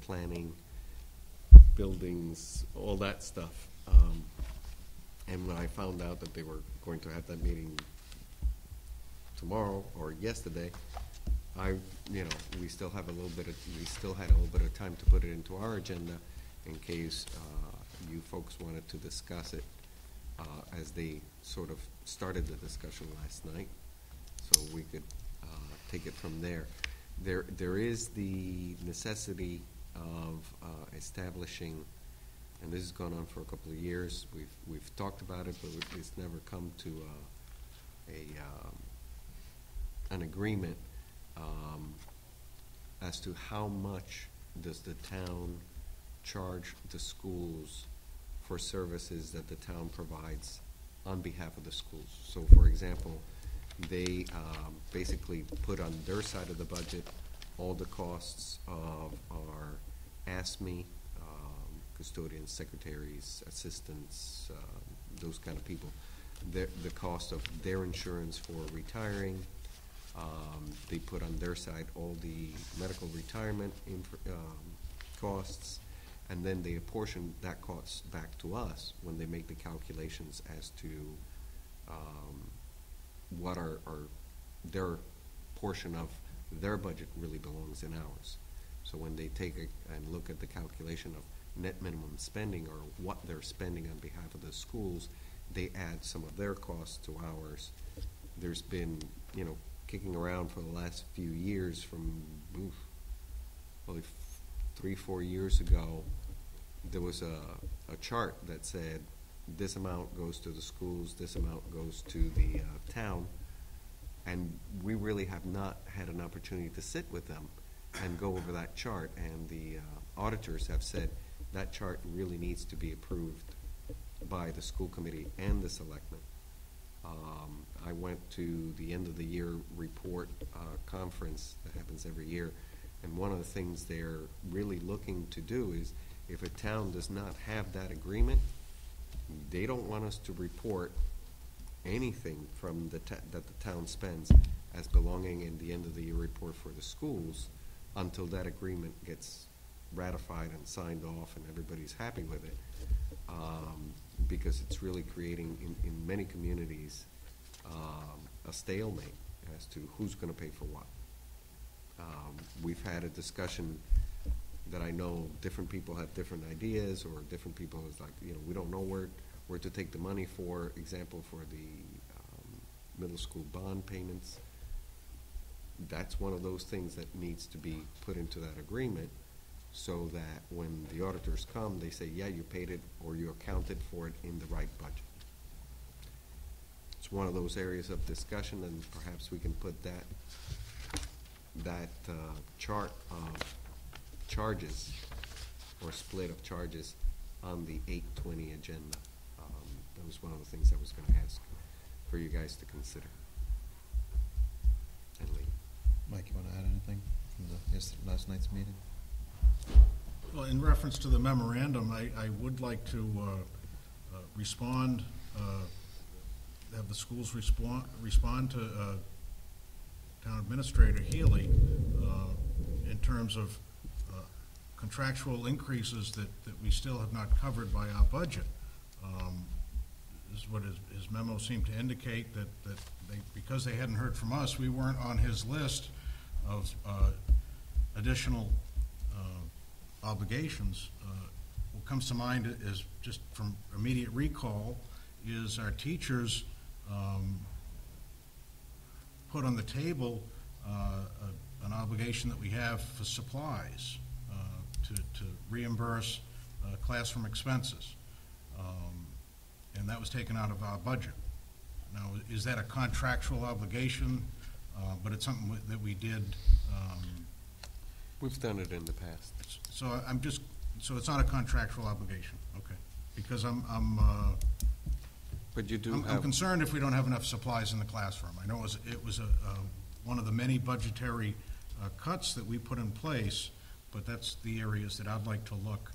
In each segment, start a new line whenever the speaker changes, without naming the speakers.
planning, buildings, all that stuff. And when I found out that they were going to have that meeting tomorrow or yesterday, we still had a little bit of time to put it into our agenda in case you folks wanted to discuss it as they sort of started the discussion last night, so we could take it from there. There is the necessity of establishing, and this has gone on for a couple of years. We've talked about it, but it's never come to an agreement as to how much does the town charge the schools for services that the town provides on behalf of the schools. So, for example, they basically put on their side of the budget all the costs of our ASME, custodians, secretaries, assistants, those kind of people, the cost of their insurance for retiring. They put on their side all the medical retirement costs, and then they apportion that cost back to us when they make the calculations as to what their portion of their budget really belongs in ours. So when they take and look at the calculation of net minimum spending, or what they're spending on behalf of the schools, they add some of their costs to ours. There's been, kicking around for the last few years from, probably 3-4 years ago, there was a chart that said this amount goes to the schools, this amount goes to the town, and we really have not had an opportunity to sit with them and go over that chart, and the auditors have said that chart really needs to be approved by the school committee and the selectmen. I went to the end of the year report conference that happens every year, and one of the things they're really looking to do is, if a town does not have that agreement, they don't want us to report anything from that the town spends as belonging in the end of the year report for the schools until that agreement gets ratified and signed off and everybody's happy with it, because it's really creating in many communities a stalemate as to who's going to pay for what. We've had a discussion that I know different people have different ideas, or different people is like, we don't know where to take the money, for example, for the middle school bond payments. That's one of those things that needs to be put into that agreement, so that when the auditors come, they say, yeah, you paid it, or you accounted for it in the right budget. It's one of those areas of discussion, and perhaps we can put that chart of charges, or split of charges, on the 8/20 agenda. That was one of the things I was going to ask for you guys to consider. And Lee.
Mike, you want to add anything from last night's meeting?
Well, in reference to the memorandum, I would like to respond, have the schools respond to Town Administrator Healy in terms of contractual increases that we still have not covered by our budget. This is what his memo seemed to indicate, that because they hadn't heard from us, we weren't on his list of additional obligations. What comes to mind is, just from immediate recall, is our teachers put on the table an obligation that we have for supplies to reimburse classroom expenses, and that was taken out of our budget. Now, is that a contractual obligation? But it's something that we did.
We've done it in the past.
So so it's not a contractual obligation, okay? Because
But you do
I'm concerned if we don't have enough supplies in the classroom. I know it was one of the many budgetary cuts that we put in place, but that's the areas that I'd like to look.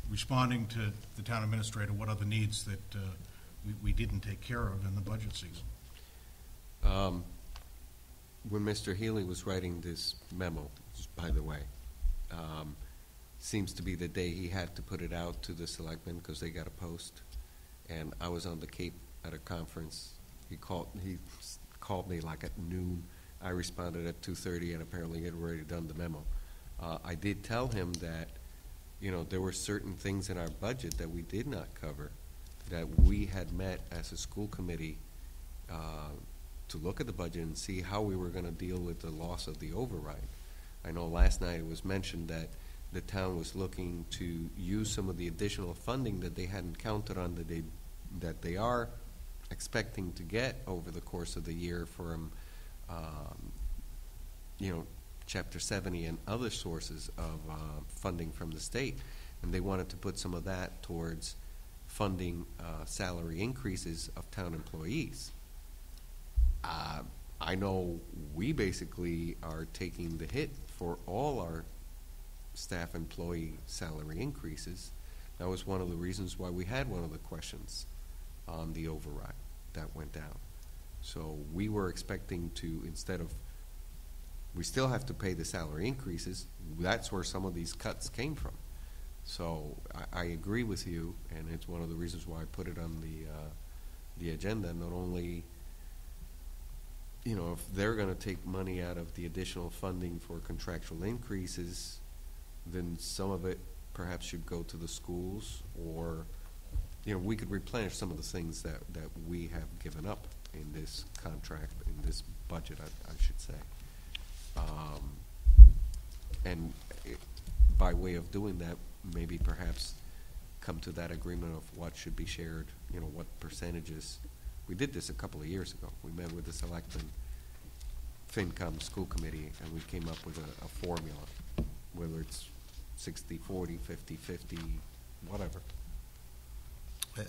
Responding to the town administrator, what are the needs that we didn't take care of in the budget season?
when Mr. Healy was writing this memo, by the way, seems to be the day he had to put it out to the selectmen because they got a post. And I was on the Cape at a conference. He called me like at noon. I responded at 2:30, and apparently he had already done the memo. I did tell him that, you know, there were certain things in our budget that we did not cover, that we had met as a school committee to look at the budget and see how we were going to deal with the loss of the override. I know last night it was mentioned that the town was looking to use some of the additional funding that they hadn't counted on, that they are expecting to get over the course of the year from, you know, Chapter 70 and other sources of funding from the state. And they wanted to put some of that towards funding salary increases of town employees. I know we basically are taking the hit for all our staff employee salary increases. That was one of the reasons why we had one of the questions on the override that went down. So we were expecting to, instead of, we still have to pay the salary increases, that's where some of these cuts came from. So I agree with you, and it's one of the reasons why I put it on the agenda. Not only, you know, if they're going to take money out of the additional funding for contractual increases, then some of it perhaps should go to the schools, or, you know, we could replenish some of the things that we have given up in this contract, in this budget, I should say. And by way of doing that, maybe perhaps come to that agreement of what should be shared, you know, what percentages. We did this a couple of years ago. We met with the selectmen, FinCom school committee, and we came up with a formula, whether it's 60-40, 50-50, whatever.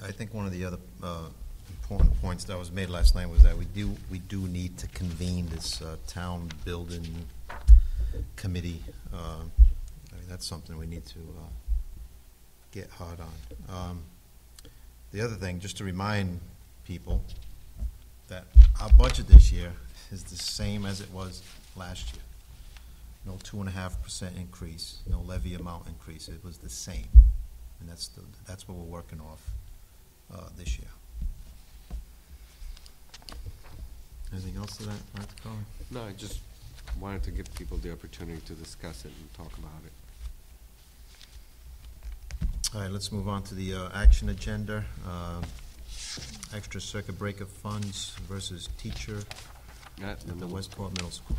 I think one of the other important points that was made last night was that we do need to convene this town building committee. I mean, that's something we need to get hard on. The other thing, just to remind people that our budget this year is the same as it was last year. No 2.5% increase, no levy amount increase. It was the same, and that's what we're working off this year. Anything else to that, Colin?
No, I just wanted to give people the opportunity to discuss it and talk about it.
All right, let's move on to the action agenda. Extra circuit breaker funds versus teacher at the Westport Middle School.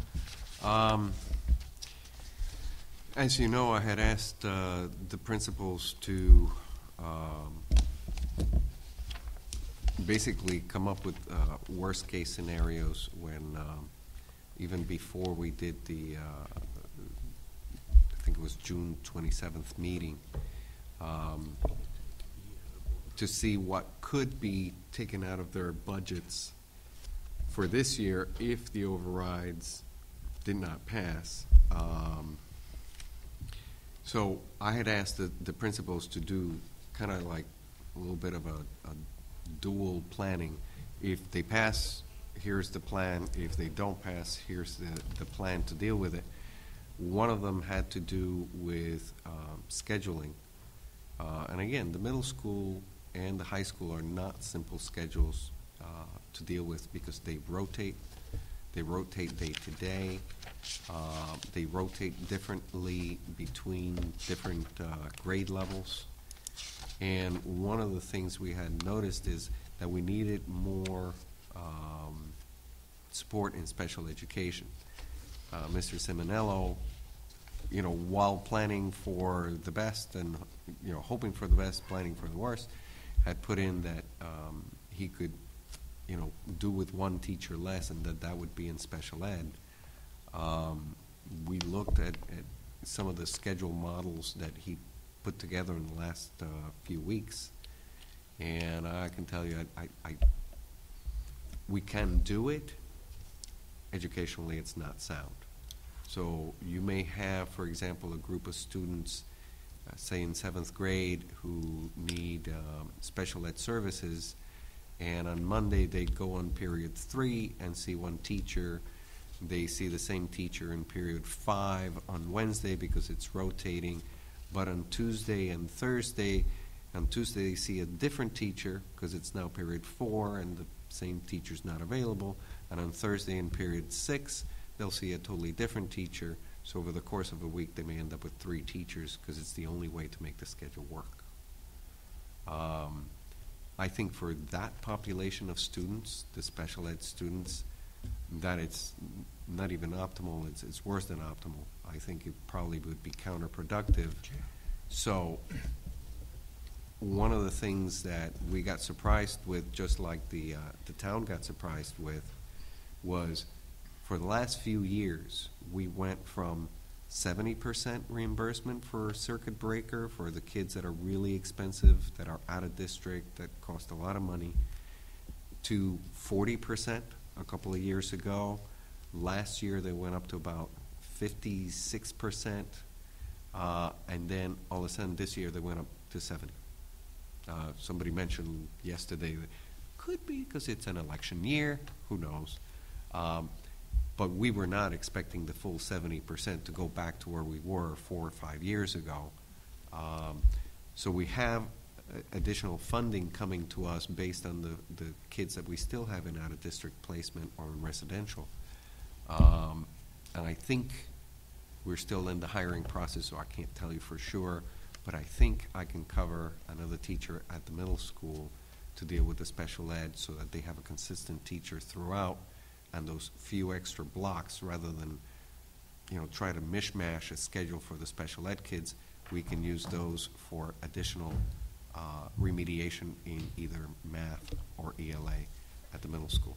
As you know, I had asked the principals to basically come up with worst case scenarios when even before we did the I think it was June 27th meeting, to see what could be taken out of their budgets for this year if the overrides did not pass. So I had asked the principals to do kind of like a little bit of a dual planning. If they pass, here's the plan. If they don't pass, here's the plan to deal with it. One of them had to do with scheduling. And again, the middle school and the high school are not simple schedules to deal with because they rotate. They rotate day to day. They rotate differently between different grade levels. And one of the things we had noticed is that we needed more support in special education. Mr. Simonello, you know, while planning for the best and, you know, hoping for the best, planning for the worst, had put in that he could, you know, do with one teacher less, and that would be in special ed. We looked at some of the schedule models that he put together in the last few weeks, and I can tell you, we can do it. Educationally, it's not sound. So you may have, for example, a group of students, say in 7th grade, who need special ed services, and on Monday they'd go on period 3 and see one teacher. They see the same teacher in period 5 on Wednesday because it's rotating, but on Tuesday and Thursday, on Tuesday they see a different teacher because it's now period 4 and the same teacher's not available, and on Thursday in period 6 they'll see a totally different teacher. So over the course of a week they may end up with 3 teachers because it's the only way to make the schedule work. I think for that population of students, the special ed students, that it's not even optimal, it's worse than optimal. I think it probably would be counterproductive. So one of the things that we got surprised with, just like the town got surprised with, was for the last few years, we went from 70% reimbursement for circuit breaker for the kids that are really expensive, that are out of district, that cost a lot of money, to 40% a couple of years ago. Last year they went up to about 56%, and then all of a sudden this year they went up to 70%. Somebody mentioned yesterday that could be because it's an election year, who knows. But we were not expecting the full 70% to go back to where we were 4 or 5 years ago. So we have additional funding coming to us based on the kids that we still have in out-of-district placement or in residential. And I think we're still in the hiring process, so I can't tell you for sure, but I think I can cover another teacher at the middle school to deal with the special ed so that they have a consistent teacher throughout, and those few extra blocks, rather than, you know, try to mishmash a schedule for the special ed kids, we can use those for additional remediation in either math or ELA at the middle school.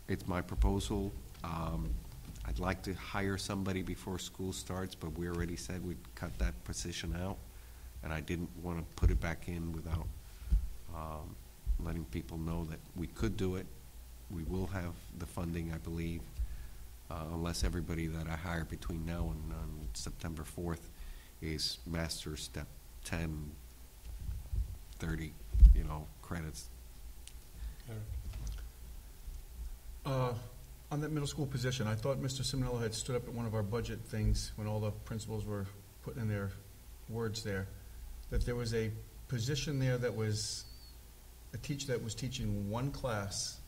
It's my proposal. I'd like to hire somebody before school starts, but we already said we'd cut that position out, and I didn't want to put it back in without letting people know that we could do it. We will have the funding, I believe, unless everybody that I hire between now and September 4th is master step 10, 30, you know, credits.
On that middle school position, I thought Mr. Simonello had stood up at one of our budget things when all the principals were putting in their words there, that there was a position there that was a teacher that was teaching one class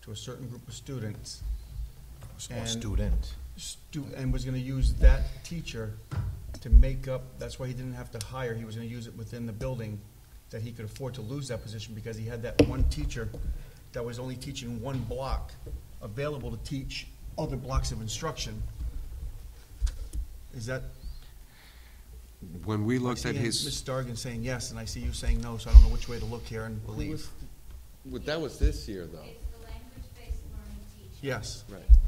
to a certain group of students.
Or student.
And was going to use that teacher to make up, that's why he didn't have to hire, he was going to use it within the building, that he could afford to lose that position because he had that one teacher that was only teaching one block available to teach other blocks of instruction. Is that?
When we looked at his...
Ms. Dargan saying yes, and I see you saying no, so I don't know which way to look here, and please.
That was this year, though.
It's the language-based learning teaching.
Yes.
Right.
And